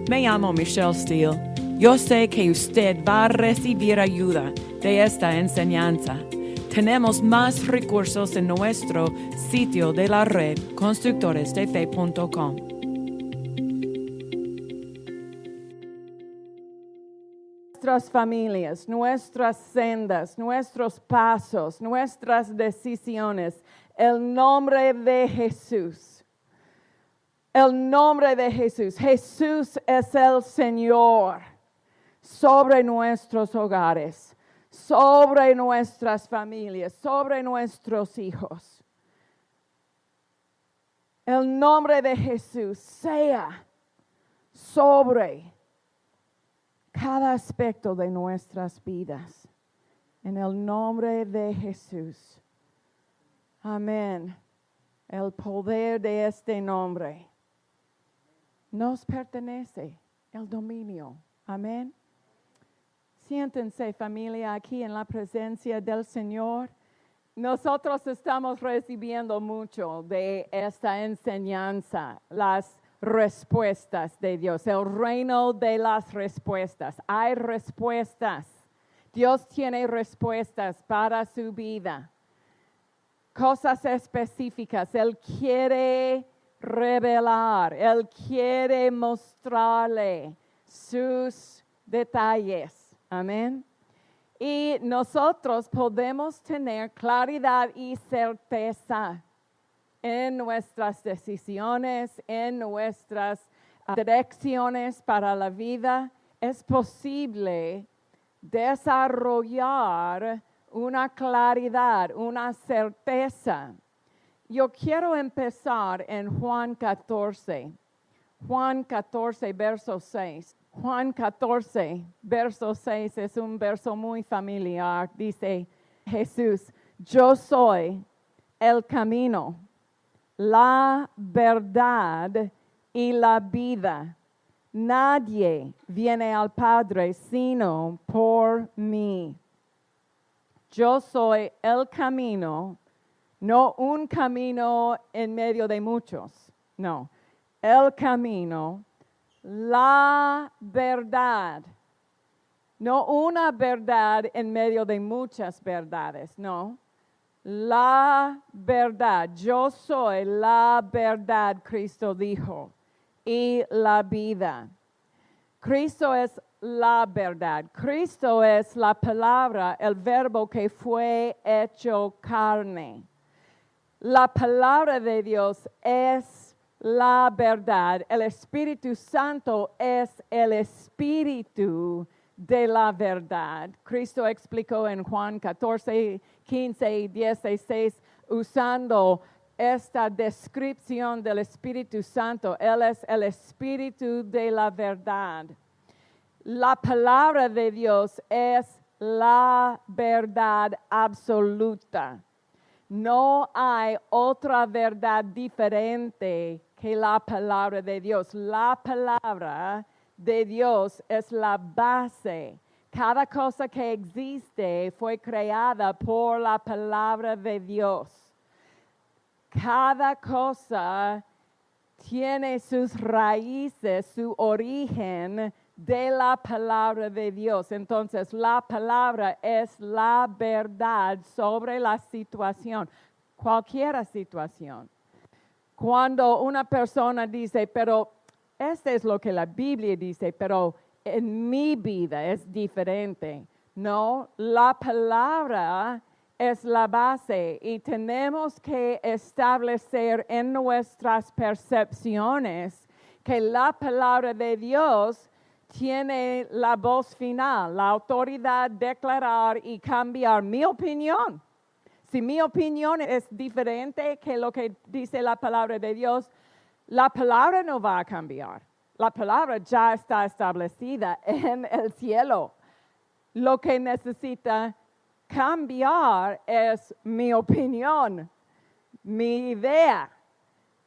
Me llamo Michelle Steele. Yo sé que usted va a recibir ayuda de esta enseñanza. Tenemos más recursos en nuestro sitio de la red constructoresdefe.com. Nuestras familias, nuestras sendas, nuestros pasos, nuestras decisiones. El nombre de Jesús. El nombre de Jesús. Jesús es el Señor sobre nuestros hogares, sobre nuestras familias, sobre nuestros hijos. El nombre de Jesús sea sobre cada aspecto de nuestras vidas. En el nombre de Jesús. Amén. El poder de este nombre nos pertenece, el dominio. Amén. Siéntense, familia, aquí en la presencia del Señor. Nosotros estamos recibiendo mucho de esta enseñanza, las respuestas de Dios, el reino de las respuestas. Hay respuestas. Dios tiene respuestas para su vida. Cosas específicas. Él quiere revelar, Él quiere mostrarle sus detalles. Amén. Y nosotros podemos tener claridad y certeza en nuestras decisiones, en nuestras direcciones para la vida. Es posible desarrollar una claridad, una certeza. Yo quiero empezar en Juan 14. Juan 14, verso 6. Juan 14, verso 6 es un verso muy familiar. Dice Jesús, yo soy el camino, la verdad y la vida. Nadie viene al Padre sino por mí. Yo soy el camino, no un camino en medio de muchos, no. El camino, la verdad, no una verdad en medio de muchas verdades, no. La verdad, yo soy la verdad, Cristo dijo, y la vida. Cristo es la verdad. Cristo es la palabra, el verbo que fue hecho carne. La palabra de Dios es la verdad. El Espíritu Santo es el Espíritu de la verdad. Cristo explicó en Juan 14, 15 y 16, usando esta descripción del Espíritu Santo. Él es el Espíritu de la verdad. La palabra de Dios es la verdad absoluta. No hay otra verdad diferente que la palabra de Dios. La palabra de Dios es la base. Cada cosa que existe fue creada por la palabra de Dios. Cada cosa tiene sus raíces, su origen de la palabra de Dios. Entonces, la palabra es la verdad sobre la situación, cualquier situación. Cuando una persona dice, pero este es lo que la Biblia dice, pero en mi vida es diferente. No, la palabra es la base y tenemos que establecer en nuestras percepciones que la palabra de Dios tiene la voz final, la autoridad de declarar y cambiar mi opinión. Si mi opinión es diferente que lo que dice la palabra de Dios, la palabra no va a cambiar. La palabra ya está establecida en el cielo. Lo que necesita cambiar es mi opinión, mi idea.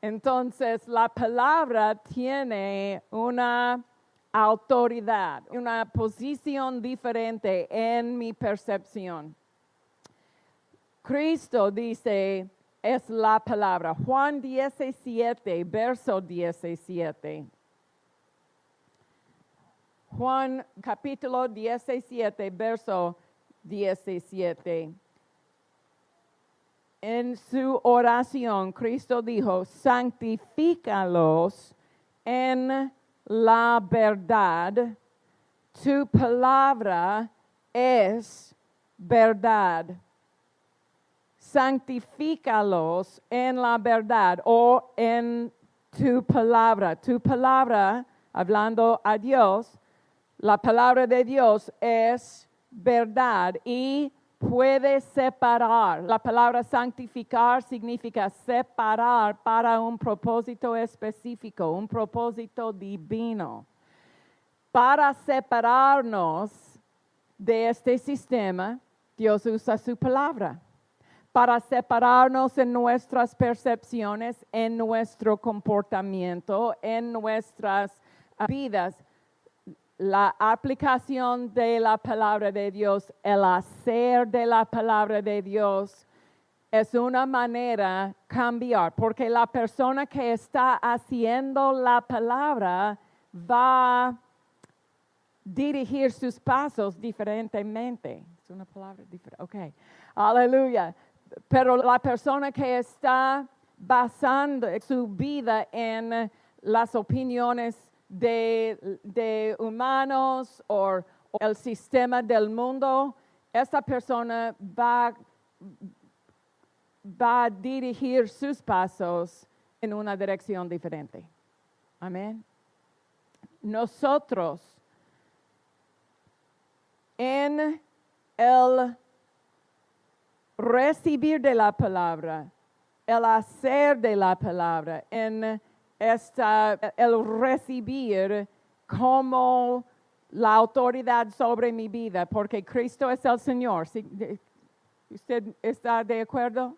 Entonces, la palabra tiene una autoridad, una posición diferente en mi percepción. Cristo dice, es la palabra. Juan 17, verso 17. Juan capítulo 17, verso 17. En su oración, Cristo dijo, santifícalos en la verdad. Tu palabra es verdad. Santifícalos en la verdad o en tu palabra. Tu palabra, hablando a Dios, la palabra de Dios es verdad y puede separar. La palabra santificar significa separar para un propósito específico, un propósito divino. Para separarnos de este sistema, Dios usa su palabra. Para separarnos en nuestras percepciones, en nuestro comportamiento, en nuestras vidas. La aplicación de la palabra de Dios, el hacer de la palabra de Dios, es una manera de cambiar, porque la persona que está haciendo la palabra va a dirigir sus pasos diferentemente. Es una palabra diferente. Ok, aleluya. Pero la persona que está basando su vida en las opiniones de humanos o el sistema del mundo, esta persona va a dirigir sus pasos en una dirección diferente. Amén. Nosotros, en el recibir de la palabra, el hacer de la palabra, en el recibir como la autoridad sobre mi vida, porque Cristo es el Señor. ¿Usted está de acuerdo?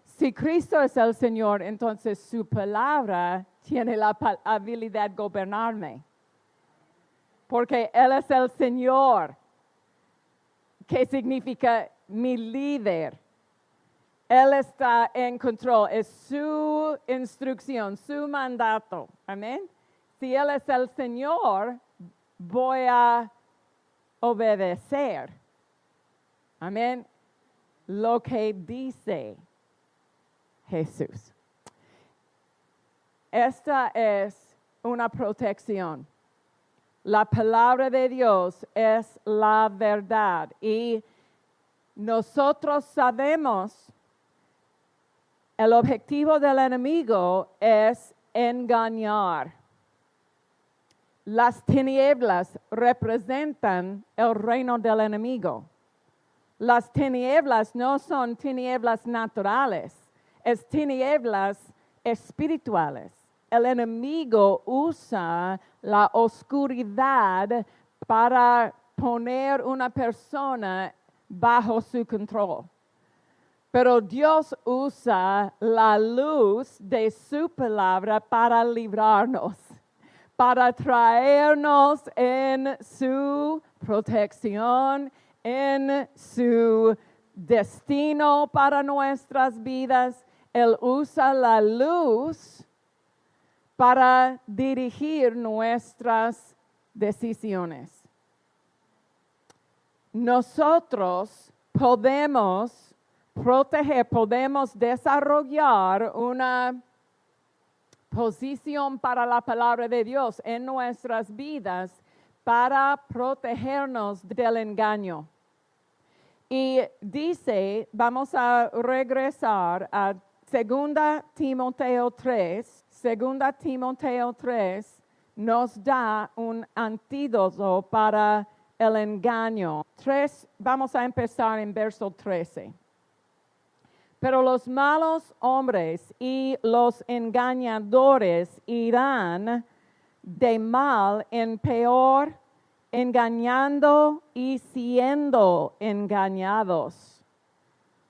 Si Cristo es el Señor, entonces su palabra tiene la habilidad de gobernarme. Porque Él es el Señor, que significa mi líder. Él está en control, es su instrucción, su mandato. Amén. Si Él es el Señor, voy a obedecer. Amén. Lo que dice Jesús. Esta es una protección. La palabra de Dios es la verdad y nosotros sabemos el objetivo del enemigo es engañar. Las tinieblas representan el reino del enemigo. Las tinieblas no son tinieblas naturales, es tinieblas espirituales. El enemigo usa la oscuridad para poner una persona bajo su control. Pero Dios usa la luz de su palabra para librarnos, para traernos en su protección, en su destino para nuestras vidas. Él usa la luz para dirigir nuestras decisiones. Nosotros podemos proteger, podemos desarrollar una posición para la palabra de Dios en nuestras vidas para protegernos del engaño. Y dice, vamos a regresar a 2 Timoteo 3. 2 Timoteo 3 nos da un antídoto para el engaño. Vamos a empezar en verso 13. Pero los malos hombres y los engañadores irán de mal en peor, engañando y siendo engañados.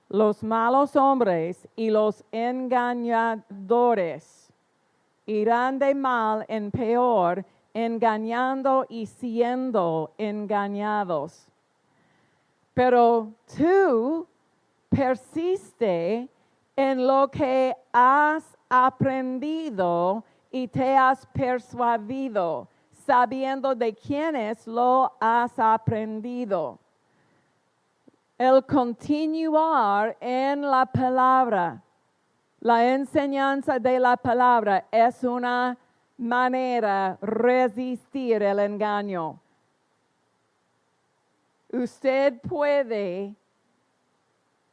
Los malos hombres y los engañadores irán de mal en peor, engañando y siendo engañados. Pero tú persiste en lo que has aprendido y te has persuadido, sabiendo de quiénes lo has aprendido. El continuar en la palabra, la enseñanza de la palabra es una manera de resistir el engaño. Usted puede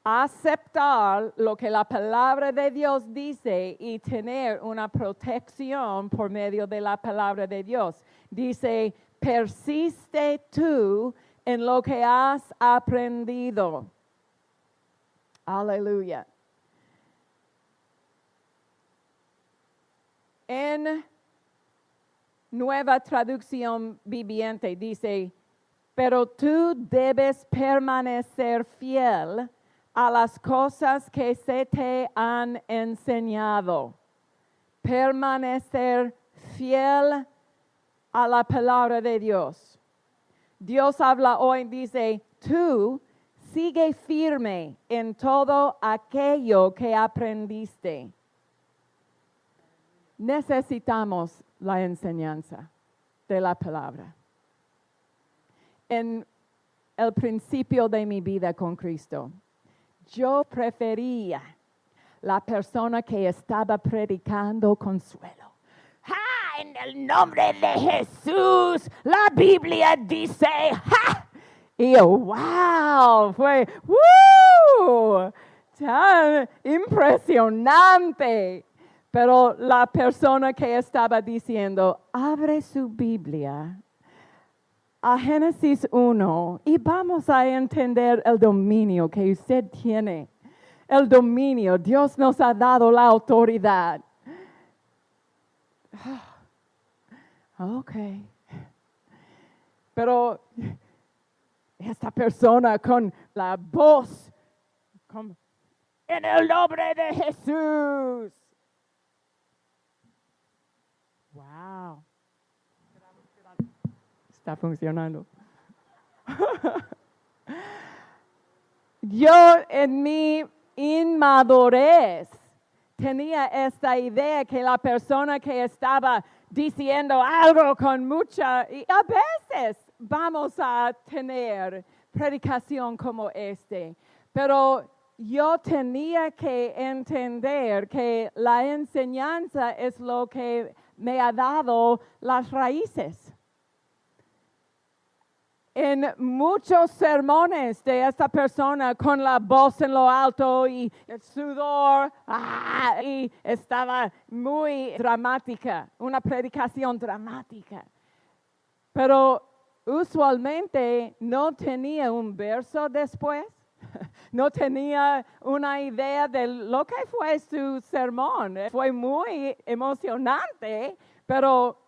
aceptar lo que la palabra de Dios dice y tener una protección por medio de la palabra de Dios. Dice, persiste tú en lo que has aprendido. Aleluya. En Nueva Traducción Viviente dice, pero tú debes permanecer fiel a las cosas que se te han enseñado. Permanecer fiel a la palabra de Dios. Dios habla hoy, dice, tú sigue firme en todo aquello que aprendiste. Necesitamos la enseñanza de la palabra. En el principio de mi vida con Cristo, yo prefería la persona que estaba predicando consuelo. ¡Ja! En el nombre de Jesús, la Biblia dice, ¡ja! Y yo, wow, fue, tan impresionante. Pero la persona que estaba diciendo, abre su Biblia a Génesis 1 y vamos a entender el dominio que usted tiene. El dominio, Dios nos ha dado la autoridad. Ok. Pero esta persona con la voz, en el nombre de Jesús. Wow. Está funcionando. Yo en mi inmadurez tenía esta idea que la persona que estaba diciendo algo con mucha, y a veces vamos a tener predicación como pero yo tenía que entender que la enseñanza es lo que me ha dado las raíces. En muchos sermones de esta persona con la voz en lo alto y el sudor, y estaba muy dramática, una predicación dramática. Pero usualmente no tenía un verso después, no tenía una idea de lo que fue su sermón. Fue muy emocionante, pero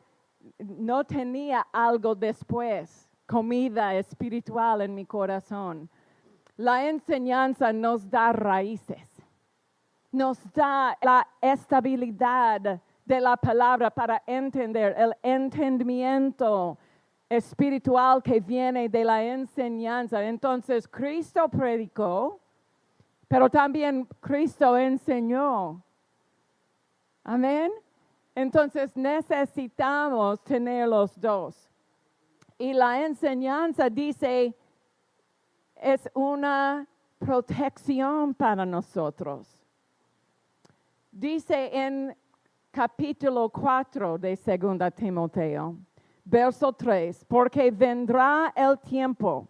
no tenía algo después. Comida espiritual en mi corazón. La enseñanza nos da raíces, nos da la estabilidad de la palabra para entender el entendimiento espiritual que viene de la enseñanza. Entonces, Cristo predicó, pero también Cristo enseñó. Amén. Entonces, necesitamos tener los dos. Y la enseñanza dice, es una protección para nosotros. Dice en capítulo 4 de 2 Timoteo, verso 3, porque vendrá el tiempo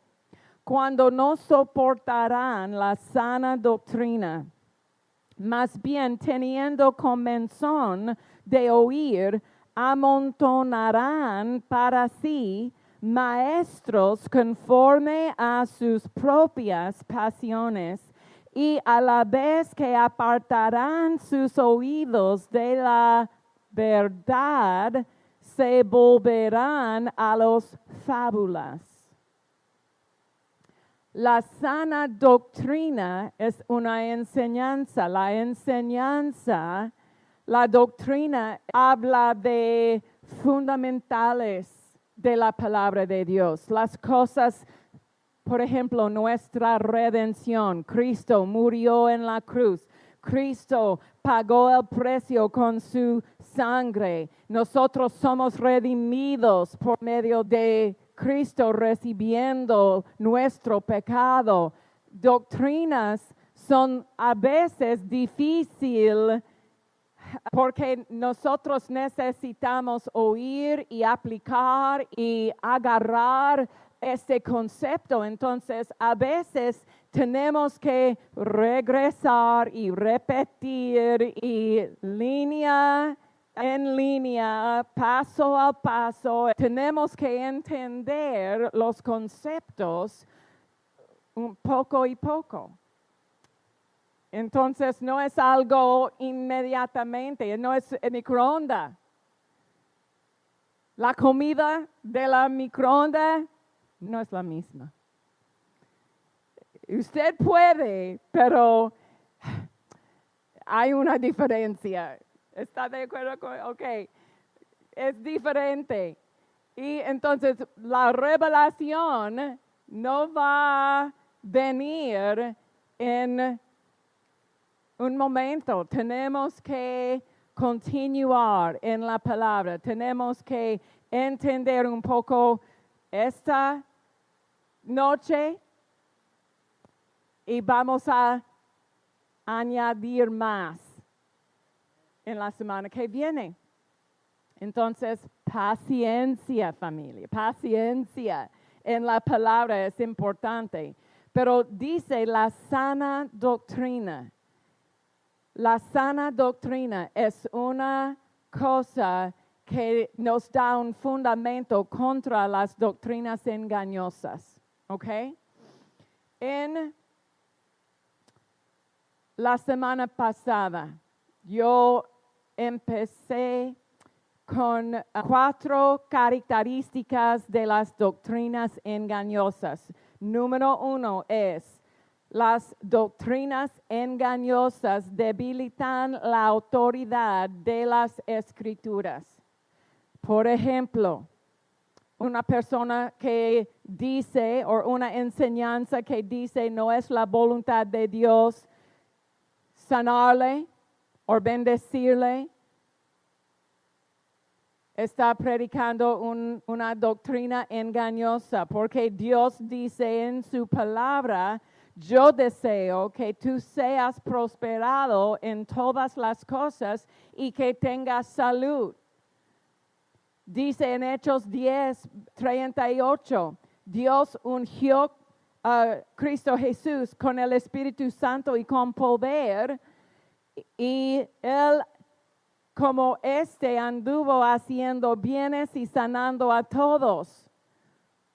cuando no soportarán la sana doctrina, más bien teniendo comezón de oír, amontonarán para sí maestros conforme a sus propias pasiones y a la vez que apartarán sus oídos de la verdad, se volverán a las fábulas. La sana doctrina es una enseñanza. La doctrina habla de fundamentales de la palabra de Dios. Las cosas, por ejemplo, nuestra redención. Cristo murió en la cruz. Cristo pagó el precio con su sangre. Nosotros somos redimidos por medio de Cristo recibiendo nuestro pecado. Doctrinas son a veces difíciles porque nosotros necesitamos oír y aplicar y agarrar este concepto. Entonces, a veces tenemos que regresar y repetir y línea en línea, paso a paso. Tenemos que entender los conceptos un poco y poco. Entonces, no es algo inmediatamente, no es el microondas. La comida de la microondas no es la misma. Usted puede, pero hay una diferencia. ¿Está de acuerdo con? Ok, es diferente. Y entonces la revelación no va a venir en un momento. Tenemos que continuar en la palabra. Tenemos que entender un poco esta noche y vamos a añadir más en la semana que viene. Entonces, paciencia, familia, paciencia en la palabra es importante. Pero dice la sana doctrina. La sana doctrina es una cosa que nos da un fundamento contra las doctrinas engañosas. ¿Ok? En la semana pasada, yo empecé con 4 características de las doctrinas engañosas. Número 1 es, las doctrinas engañosas debilitan la autoridad de las Escrituras. Por ejemplo, una persona que dice, o una enseñanza que dice, no es la voluntad de Dios sanarle o bendecirle, está predicando una doctrina engañosa, porque Dios dice en su palabra, yo deseo que tú seas prosperado en todas las cosas y que tengas salud. Dice en Hechos 10:38, Dios ungió a Cristo Jesús con el Espíritu Santo y con poder, y Él como anduvo haciendo bienes y sanando a todos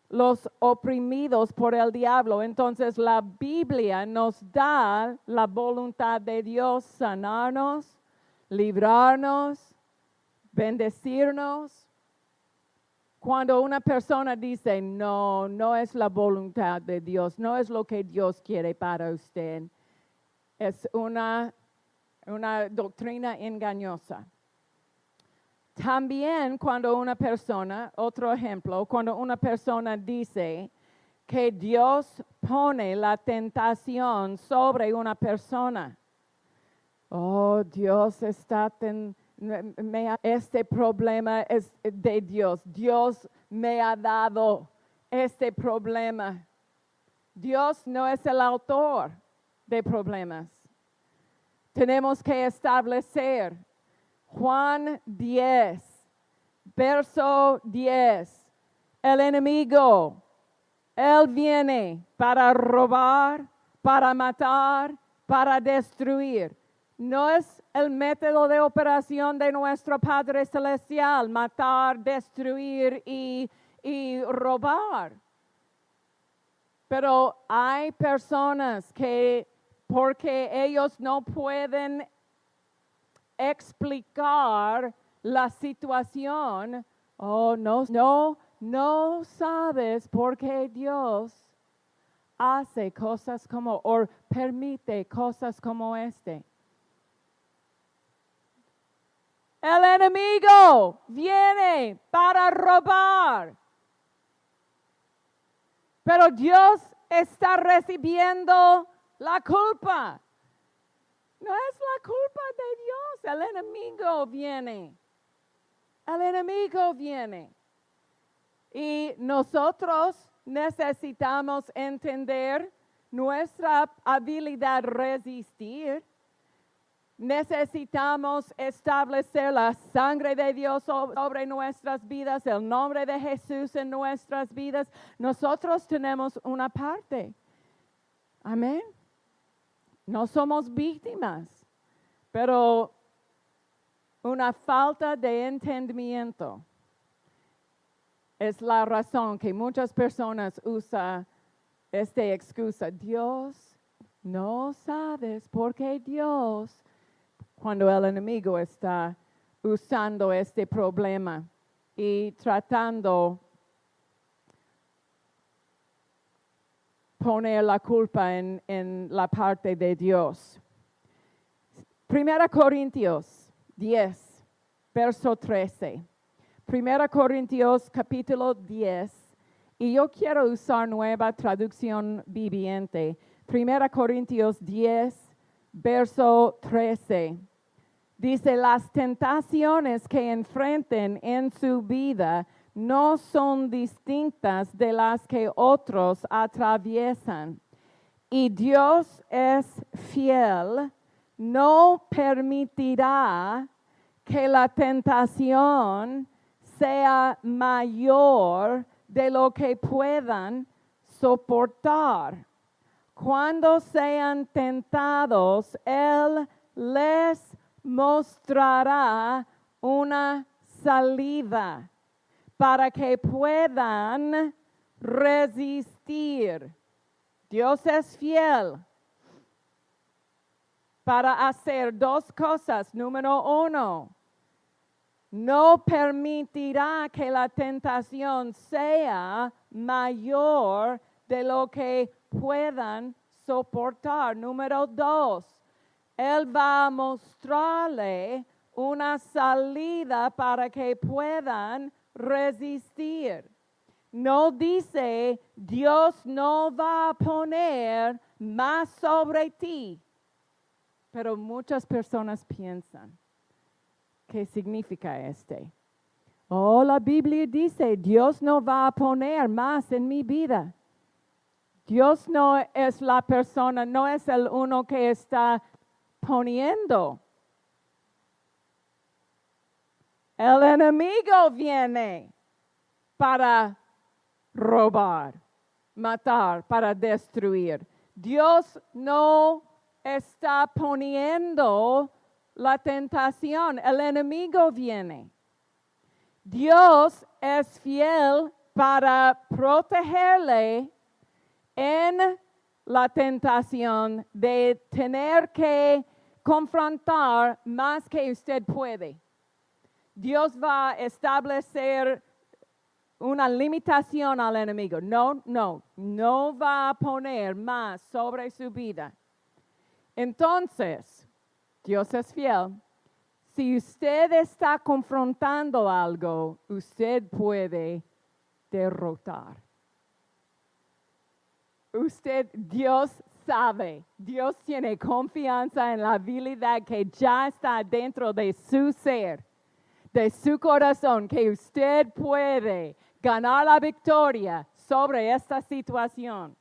los oprimidos por el diablo. Entonces la Biblia nos da la voluntad de Dios sanarnos, librarnos, bendecirnos. Cuando una persona dice, no es la voluntad de Dios, no es lo que Dios quiere para usted, es una doctrina engañosa. También cuando una persona, otro ejemplo, cuando una persona dice que Dios pone la tentación sobre una persona. Oh, Dios este problema es de Dios. Dios me ha dado este problema. Dios no es el autor de problemas. Tenemos que establecer Juan 10, verso 10. El enemigo, él viene para robar, para matar, para destruir. No es el método de operación de nuestro Padre Celestial, matar, destruir y robar. Pero hay personas que, porque ellos no pueden explicar la situación, no sabes por qué Dios hace cosas como, o permite cosas como este. El enemigo viene para robar, pero Dios está recibiendo la culpa. No es la culpa de Dios. El enemigo viene. El enemigo viene. Y nosotros necesitamos entender nuestra habilidad de resistir. Necesitamos establecer la sangre de Dios sobre nuestras vidas, el nombre de Jesús en nuestras vidas. Nosotros tenemos una parte. Amén. No somos víctimas, pero una falta de entendimiento es la razón que muchas personas usan esta excusa. Dios, no sabes por qué Dios, cuando el enemigo está usando este problema y tratando poner la culpa en la parte de Dios. 1 Corintios 10, verso 13. 1 Corintios capítulo 10, y yo quiero usar nueva traducción viviente. 1 Corintios 10, verso 13. Dice, las tentaciones que enfrenten en su vida no son distintas de las que otros atraviesan. Y Dios es fiel, no permitirá que la tentación sea mayor de lo que puedan soportar. Cuando sean tentados, Él les mostrará una salida para que puedan resistir. Dios es fiel para hacer dos cosas. Número 1, no permitirá que la tentación sea mayor de lo que puedan soportar. Número 2, Él va a mostrarle una salida para que puedan resistir. No dice, Dios no va a poner más sobre ti. Pero muchas personas piensan, ¿qué significa este? Oh, la Biblia dice, Dios no va a poner más en mi vida. Dios no es la persona, no es el uno que está poniendo. El enemigo viene para robar, matar, para destruir. Dios no está poniendo la tentación. El enemigo viene. Dios es fiel para protegerle en la tentación de tener que confrontar más que usted puede. Dios va a establecer una limitación al enemigo. No va a poner más sobre su vida. Entonces, Dios es fiel. Si usted está confrontando algo, usted puede derrotar. Dios sabe, Dios tiene confianza en la habilidad que ya está dentro de su ser, de su corazón, que usted puede ganar la victoria sobre esta situación.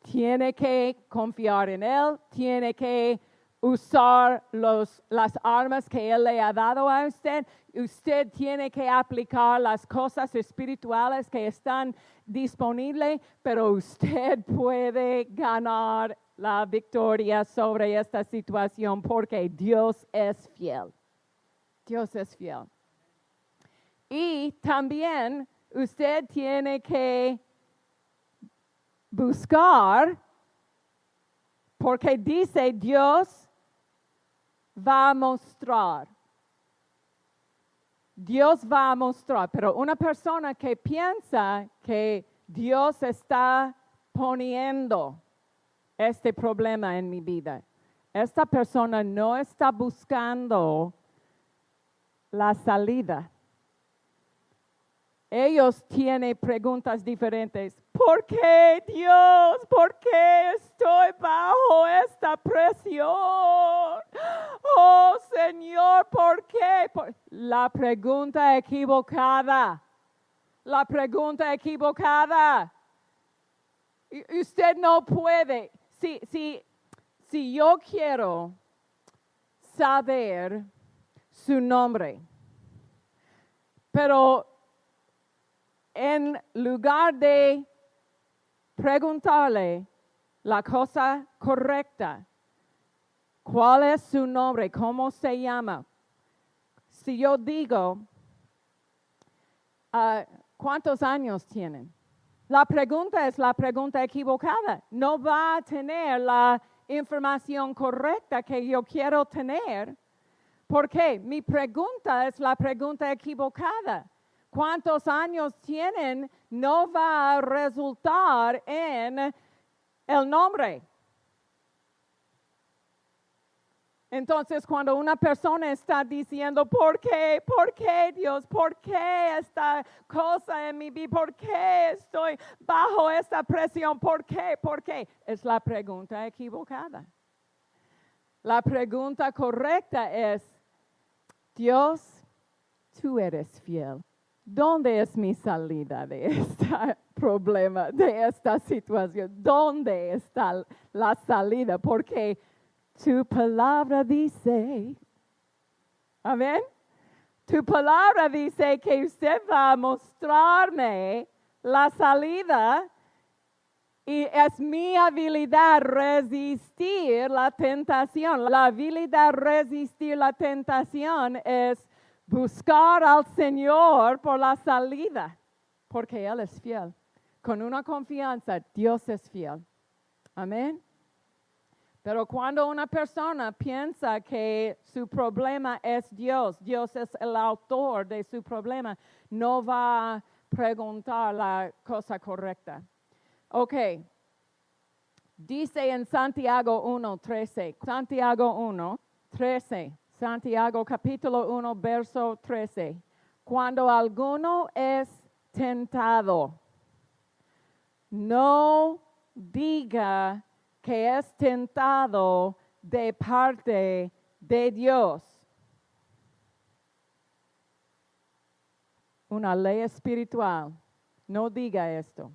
Tiene que confiar en Él, tiene que usar las armas que Él le ha dado a usted. Usted tiene que aplicar las cosas espirituales que están disponibles, pero usted puede ganar la victoria sobre esta situación porque Dios es fiel. Dios es fiel. Y también usted tiene que buscar, porque dice Dios va a mostrar. Dios va a mostrar, pero una persona que piensa que Dios está poniendo este problema en mi vida, esta persona no está buscando la salida. Ellos tienen preguntas diferentes. ¿Por qué, Dios? ¿Por qué estoy bajo esta presión? Oh, Señor, ¿por qué? La pregunta equivocada. La pregunta equivocada. Usted no puede. Si yo quiero saber su nombre, pero en lugar de preguntarle la cosa correcta, ¿cuál es su nombre? ¿Cómo se llama? Si yo digo, ¿cuántos años tienen? La pregunta es la pregunta equivocada. No va a tener la información correcta que yo quiero tener. ¿Por qué? Mi pregunta es la pregunta equivocada. ¿Cuántos años tienen? No va a resultar en el nombre. Entonces, cuando una persona está diciendo, ¿por qué? ¿Por qué, Dios? ¿Por qué esta cosa en mi vida? ¿Por qué estoy bajo esta presión? ¿Por qué? ¿Por qué? Es la pregunta equivocada. La pregunta correcta es, Dios, tú eres fiel. ¿Dónde es mi salida de este problema, de esta situación? ¿Dónde está la salida? Porque tu palabra dice, amén, tu palabra dice que usted va a mostrarme la salida y es mi habilidad resistir la tentación. La habilidad resistir la tentación es buscar al Señor por la salida, porque Él es fiel. Con una confianza, Dios es fiel. Amén. Pero cuando una persona piensa que su problema es Dios, Dios es el autor de su problema, no va a preguntar la cosa correcta. Ok. Dice en Santiago 1:13. Santiago 1:13. Santiago capítulo 1, verso 13. Cuando alguno es tentado, no diga que es tentado de parte de Dios. Una ley espiritual. No diga esto.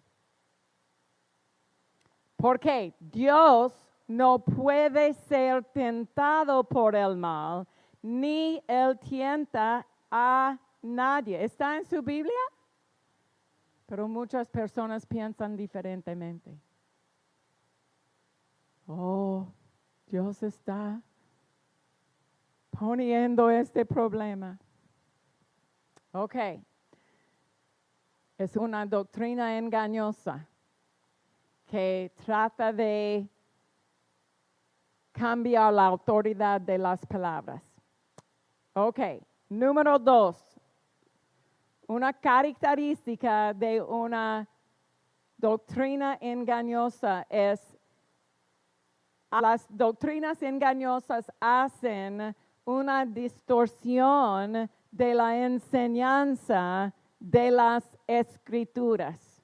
Porque Dios no puede ser tentado por el mal, ni Él tienta a nadie. ¿Está en su Biblia? Pero muchas personas piensan diferentemente. Oh, Dios está poniendo este problema. Ok. Es una doctrina engañosa que trata de cambiar la autoridad de las palabras. Ok. Número 2. Una característica de una doctrina engañosa es las doctrinas engañosas hacen una distorsión de la enseñanza de las Escrituras.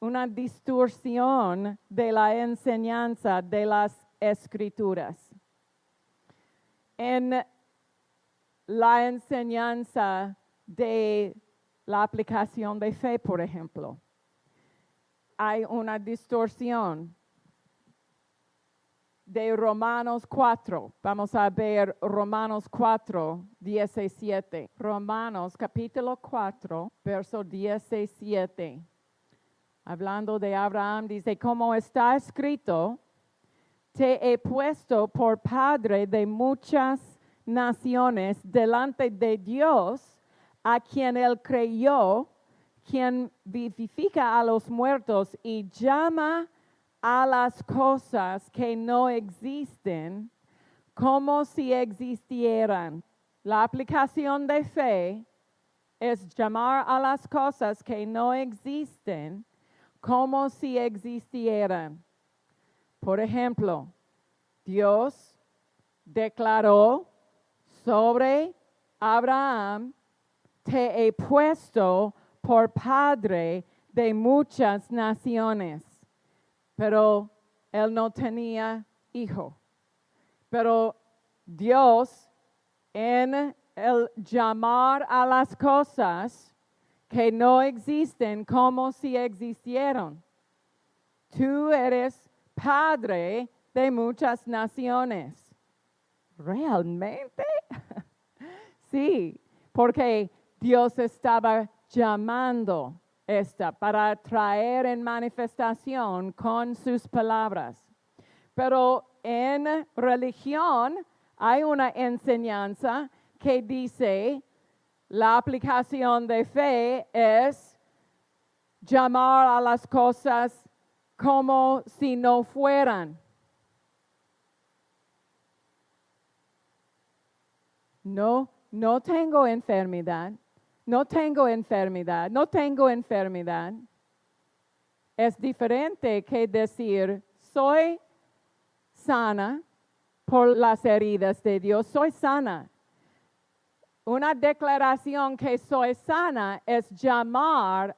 Una distorsión de la enseñanza de las Escrituras. En la enseñanza de la aplicación de fe, por ejemplo, hay una distorsión de Romanos 4. Vamos a ver Romanos 4, 17. Romanos capítulo 4, verso 17. Hablando de Abraham, dice, como está escrito, te he puesto por padre de muchas naciones delante de Dios, a quien él creyó, quien vivifica a los muertos y llama a las cosas que no existen como si existieran. La aplicación de fe es llamar a las cosas que no existen como si existieran. Por ejemplo, Dios declaró sobre Abraham, te he puesto por padre de muchas naciones. Pero él no tenía hijo. Pero Dios, en el llamar a las cosas que no existen como si existieran. Tú eres padre de muchas naciones. ¿Realmente? Sí, porque Dios estaba llamando para traer en manifestación con sus palabras. Pero en religión hay una enseñanza que dice la aplicación de fe es llamar a las cosas como si no fueran. No tengo enfermedad. No tengo enfermedad. No tengo enfermedad. Es diferente que decir, soy sana por las heridas de Dios. Soy sana. Una declaración que soy sana es llamar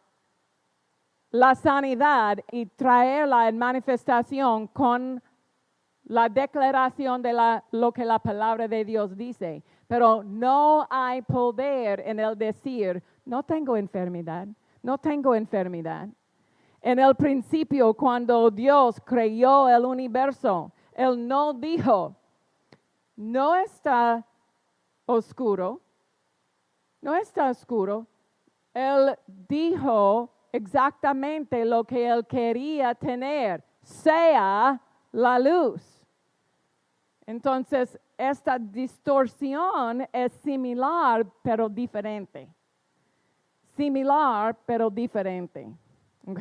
la sanidad y traerla en manifestación con la declaración de lo que la palabra de Dios dice. Pero no hay poder en el decir, no tengo enfermedad, no tengo enfermedad. En el principio, cuando Dios creó el universo, Él no dijo, no está oscuro, no está oscuro. Él dijo exactamente lo que Él quería tener, sea la luz. Entonces, esta distorsión es similar, pero diferente. Similar, pero diferente. ¿Ok?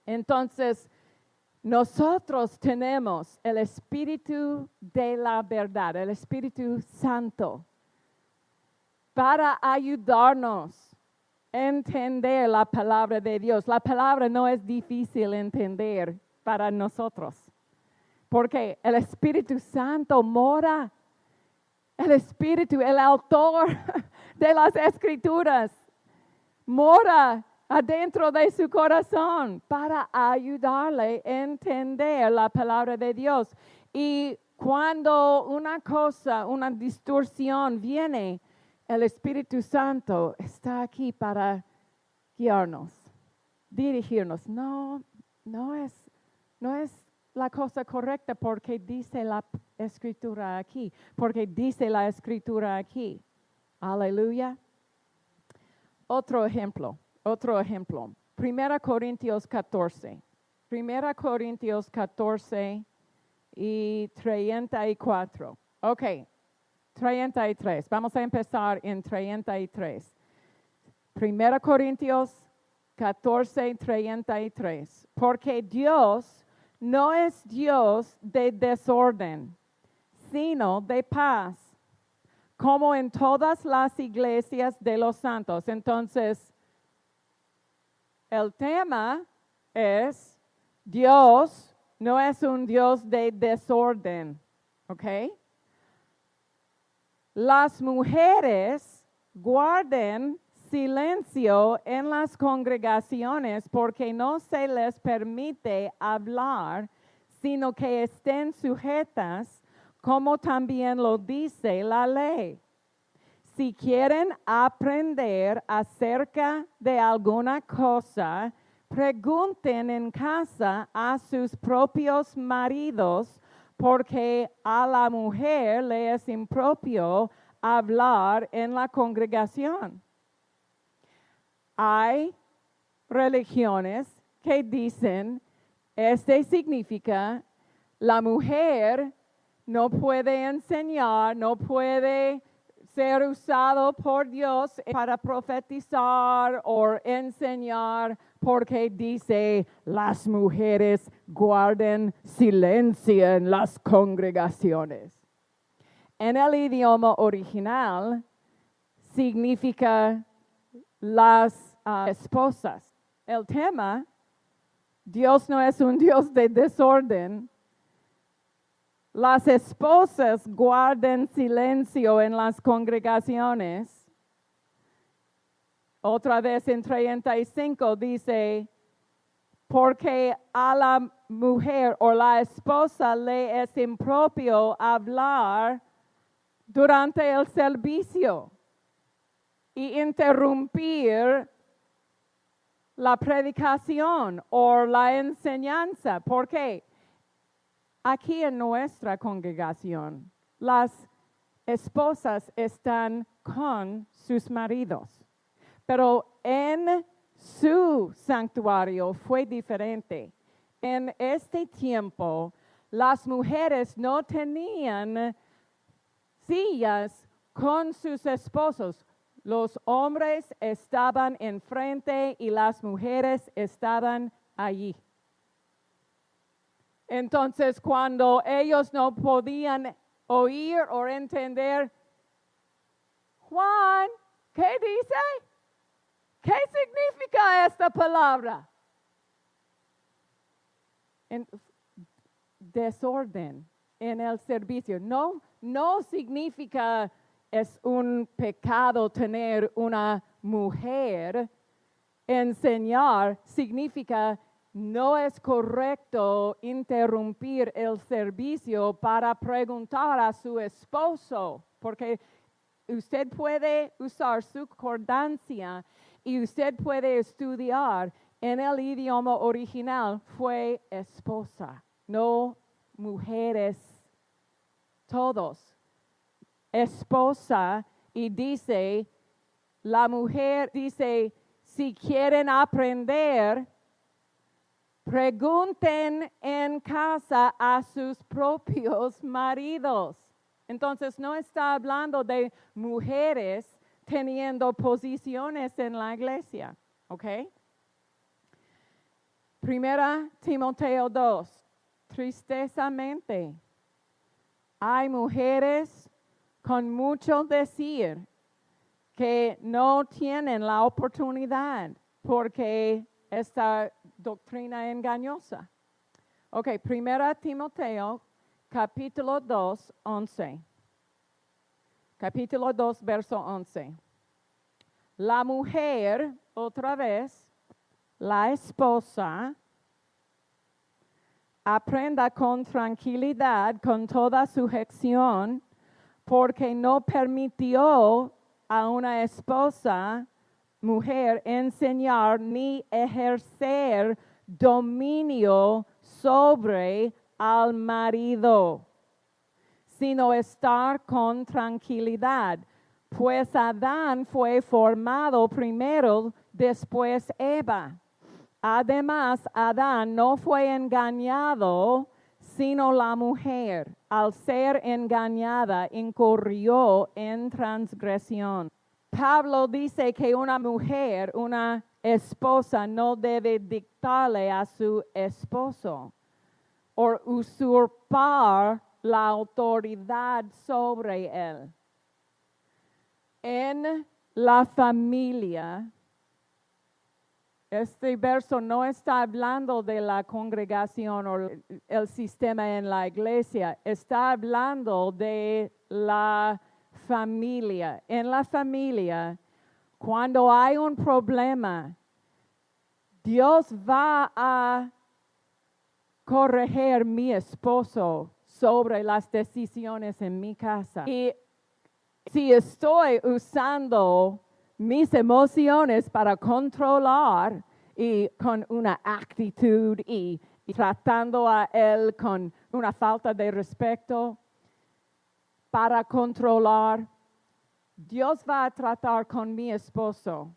Entonces, nosotros tenemos el Espíritu de la verdad, el Espíritu Santo, para ayudarnos a entender la palabra de Dios. La palabra no es difícil de entender para nosotros. Porque el Espíritu Santo mora, el Espíritu, el autor de las Escrituras, mora adentro de su corazón para ayudarle a entender la palabra de Dios. Y cuando una distorsión viene, el Espíritu Santo está aquí para guiarnos, dirigirnos. No es la cosa correcta porque dice la Escritura aquí, porque dice la Escritura aquí. Aleluya. Otro ejemplo. 1 Corintios 14. 1 Corintios 14 y 34. Ok, 33. Vamos a empezar en 33. 1 Corintios 14, 33. Porque Dios no es Dios de desorden, sino de paz, como en todas las iglesias de los santos. Entonces, el tema es, Dios no es un Dios de desorden, ¿ok? Las mujeres guarden silencio en las congregaciones porque no se les permite hablar, sino que estén sujetas, como también lo dice la ley. Si quieren aprender acerca de alguna cosa, pregunten en casa a sus propios maridos, porque a la mujer le es impropio hablar en la congregación. Hay religiones que dicen, significa, la mujer no puede enseñar, no puede ser usado por Dios para profetizar o enseñar, porque dice, las mujeres guarden silencio en las congregaciones. En el idioma original significa las esposas. El tema, Dios no es un Dios de desorden. Las esposas guarden silencio en las congregaciones. Otra vez en 35 dice, porque a la mujer o la esposa le es impropio hablar durante el servicio y interrumpir la predicación o la enseñanza. ¿Por qué? Aquí en nuestra congregación, las esposas están con sus maridos, pero en su santuario fue diferente. En este tiempo, las mujeres no tenían sillas con sus esposos. Los hombres estaban enfrente y las mujeres estaban allí. Entonces, cuando ellos no podían oír o entender, Juan, ¿qué dice? ¿Qué significa esta palabra? Desorden en el servicio. No significa es un pecado tener una mujer enseñar, significa no es correcto interrumpir el servicio para preguntar a su esposo, porque usted puede usar su concordancia y usted puede estudiar en el idioma original fue esposa, no mujeres, todos. Esposa, y dice, la mujer dice, si quieren aprender, pregunten en casa a sus propios maridos. Entonces no está hablando de mujeres teniendo posiciones en la iglesia, ¿ok? Primera Timoteo 2, tristezamente, hay mujeres con mucho decir que no tienen la oportunidad porque esta doctrina engañosa. Ok, Primera Timoteo, capítulo 2, 11. Capítulo 2, verso 11. La mujer, otra vez, la esposa, aprenda con tranquilidad, con toda sujeción, porque no permitió a una esposa, mujer, enseñar ni ejercer dominio sobre al marido, sino estar con tranquilidad. Pues Adán fue formado primero, después Eva. Además, Adán no fue engañado, sino la mujer, al ser engañada, incurrió en transgresión. Pablo dice que una mujer, una esposa, no debe dictarle a su esposo o usurpar la autoridad sobre él. En la familia, este verso no está hablando de la congregación o el sistema en la iglesia, está hablando de la familia. En la familia, cuando hay un problema, Dios va a corregir mi esposo sobre las decisiones en mi casa. Y si estoy usando mis emociones para controlar y con una actitud y tratando a él con una falta de respeto para controlar, Dios va a tratar con mi esposo.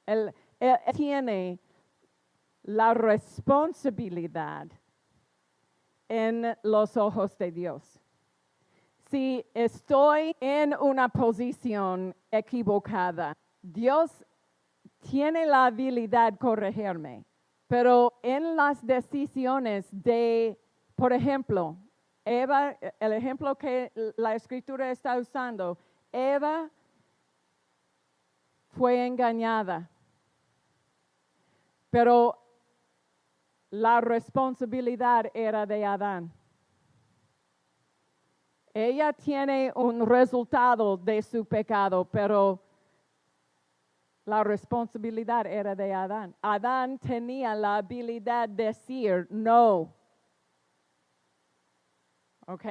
Él tiene la responsabilidad en los ojos de Dios. Si estoy en una posición equivocada, Dios tiene la habilidad de corregirme, pero en las decisiones de, por ejemplo, Eva, el ejemplo que la escritura está usando, Eva fue engañada, pero la responsabilidad era de Adán. Ella tiene un resultado de su pecado, pero La responsabilidad era de Adán. Adán tenía la habilidad de decir no. ¿Ok?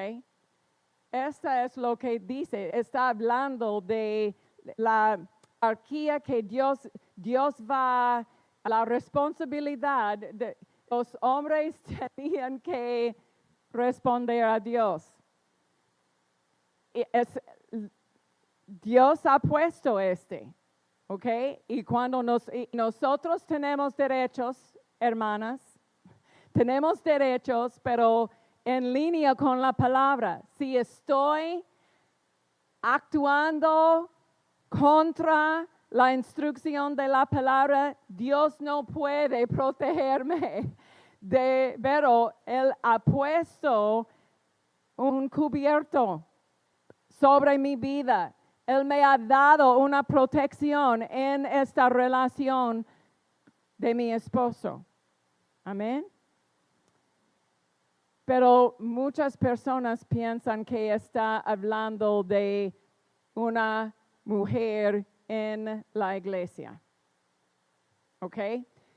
Esta es lo que dice. Está hablando de la jerarquía que Dios va, la responsabilidad de los hombres tenían que responder a Dios. Dios ha puesto ¿ok? Y cuando nosotros tenemos derechos, hermanas, tenemos derechos, pero en línea con la palabra. Si estoy actuando contra la instrucción de la palabra, Dios no puede protegerme. Pero Él ha puesto un cubierto sobre mi vida. Él me ha dado una protección en esta relación de mi esposo. Amén. Pero muchas personas piensan que está hablando de una mujer en la iglesia. ¿Ok?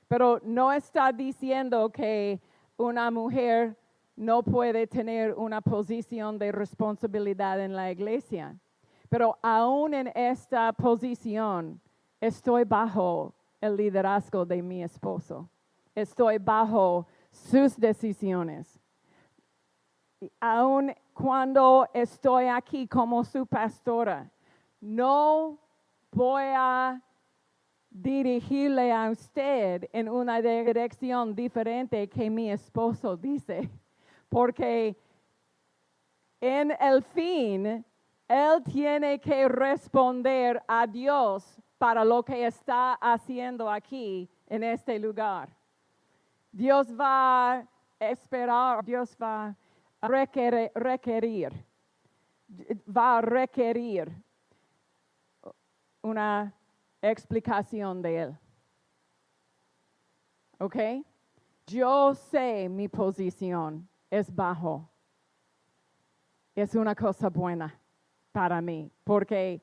Pero no está diciendo que una mujer no puede tener una posición de responsabilidad en la iglesia. Pero aún en esta posición, estoy bajo el liderazgo de mi esposo. Estoy bajo sus decisiones. Aún cuando estoy aquí como su pastora, no voy a dirigirle a usted en una dirección diferente que mi esposo dice, porque en el fin, él tiene que responder a Dios para lo que está haciendo aquí en este lugar. Dios va a esperar, Dios va a requerir una explicación de Él. ¿Ok? Yo sé mi posición es bajo. Es una cosa buena para mí, porque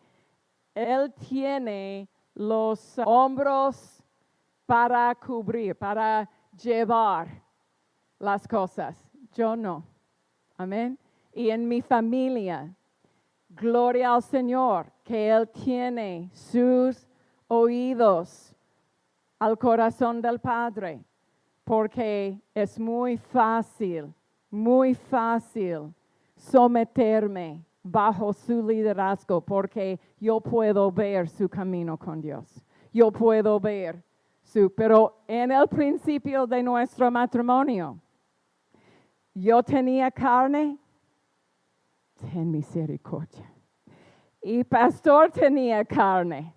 Él tiene los hombros para cubrir, para llevar las cosas. Yo no. Amén. Y en mi familia, gloria al Señor, que Él tiene sus oídos al corazón del Padre, porque es muy fácil someterme bajo su liderazgo, porque yo puedo ver su camino con Dios. Yo puedo ver pero en el principio de nuestro matrimonio, yo tenía carne, ten misericordia. Y pastor tenía carne.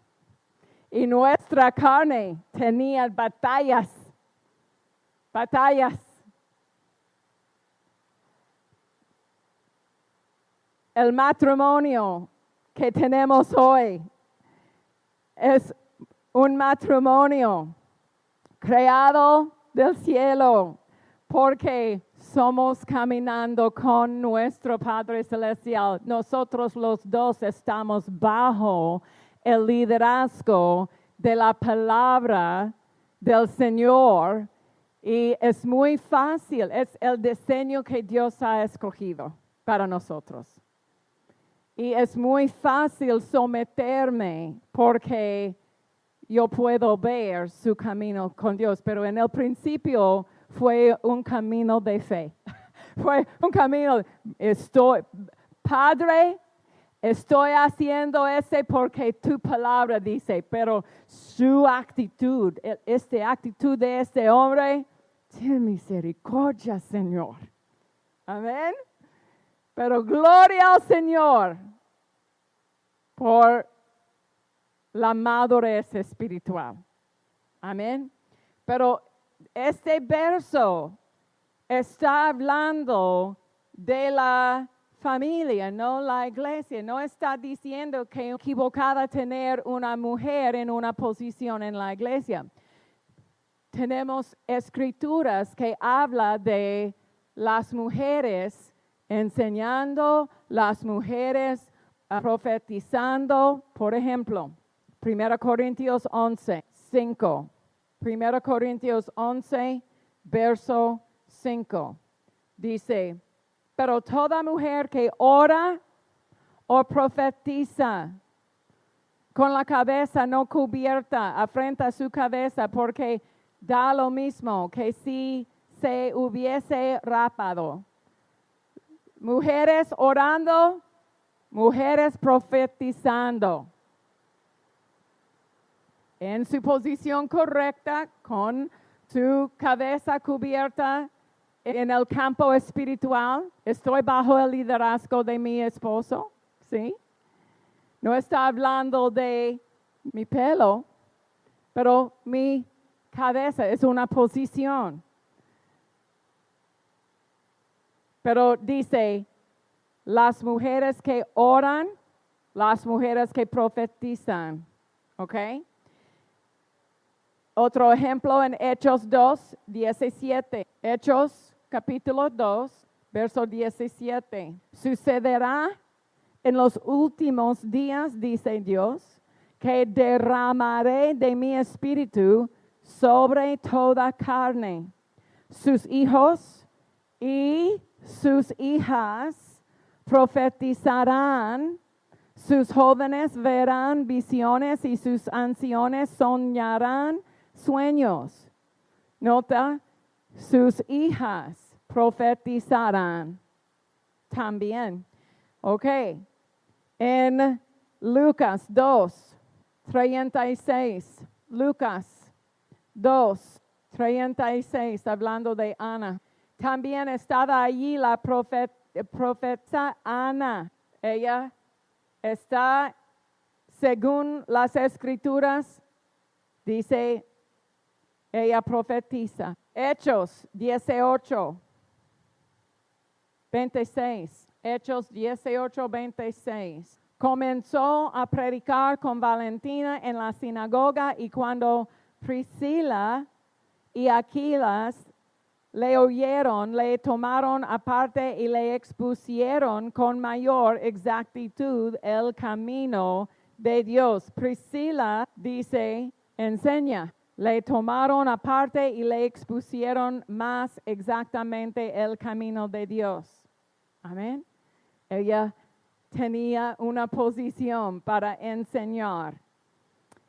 Y nuestra carne tenía batallas. El matrimonio que tenemos hoy es un matrimonio creado del cielo, porque somos caminando con nuestro Padre Celestial. Nosotros los dos estamos bajo el liderazgo de la palabra del Señor, y es muy fácil, es el diseño que Dios ha escogido para nosotros. Y es muy fácil someterme porque yo puedo ver su camino con Dios, pero en el principio fue un camino de fe. Fue un camino, Padre, estoy haciendo porque tu palabra dice, pero su actitud, actitud de este hombre, ten misericordia, Señor. Amén. Pero gloria al Señor por la madurez espiritual. Amén. Pero este verso está hablando de la familia, no la iglesia. No está diciendo que es equivocada tener una mujer en una posición en la iglesia. Tenemos escrituras que hablan de las mujeres enseñando, las mujeres profetizando. Por ejemplo, 1 Corintios 11, 5. 1 Corintios 11, verso 5. Dice, pero toda mujer que ora o profetiza con la cabeza no cubierta, afrenta su cabeza porque da lo mismo que si se hubiese rapado. Mujeres orando, mujeres profetizando. En su posición correcta, con su cabeza cubierta en el campo espiritual. Estoy bajo el liderazgo de mi esposo, ¿sí? No está hablando de mi pelo, pero mi cabeza es una posición. Pero dice, las mujeres que oran, las mujeres que profetizan, ¿ok? Otro ejemplo en Hechos 2, 17. Hechos capítulo 2, verso 17. Sucederá en los últimos días, dice Dios, que derramaré de mi espíritu sobre toda carne. Sus hijos y sus hijas profetizarán, sus jóvenes verán visiones y sus ancianos soñarán sueños. Nota, sus hijas profetizarán también. Ok, en Lucas 2, 36, Lucas 2, 36, hablando de Ana. También estaba allí la profeta Ana. Ella está, según las escrituras, dice, ella profetiza. Hechos 18, 26. Hechos 18, 26. Comenzó a predicar con Valentina en la sinagoga y cuando Priscila y Aquilas le oyeron, le tomaron aparte y le expusieron con mayor exactitud el camino de Dios. Priscila dice, enseña. Le tomaron aparte y le expusieron más exactamente el camino de Dios. Amén. Ella tenía una posición para enseñar.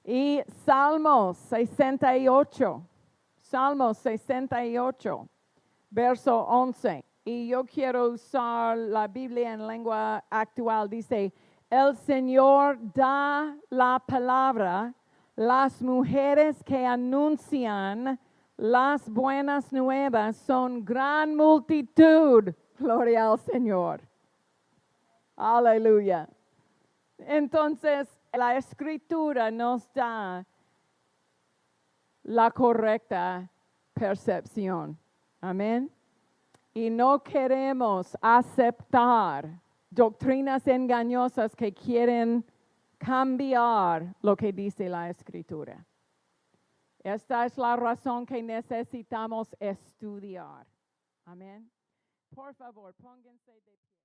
Y Salmos 68. Salmos 68, verso 11. Y yo quiero usar la Biblia en lengua actual. Dice, el Señor da la palabra, las mujeres que anuncian las buenas nuevas son gran multitud. Gloria al Señor. Aleluya. Entonces, la Escritura nos da la correcta percepción. Amén. Y no queremos aceptar doctrinas engañosas que quieren cambiar lo que dice la Escritura. Esta es la razón que necesitamos estudiar. Amén. Por favor, pónganse de pie.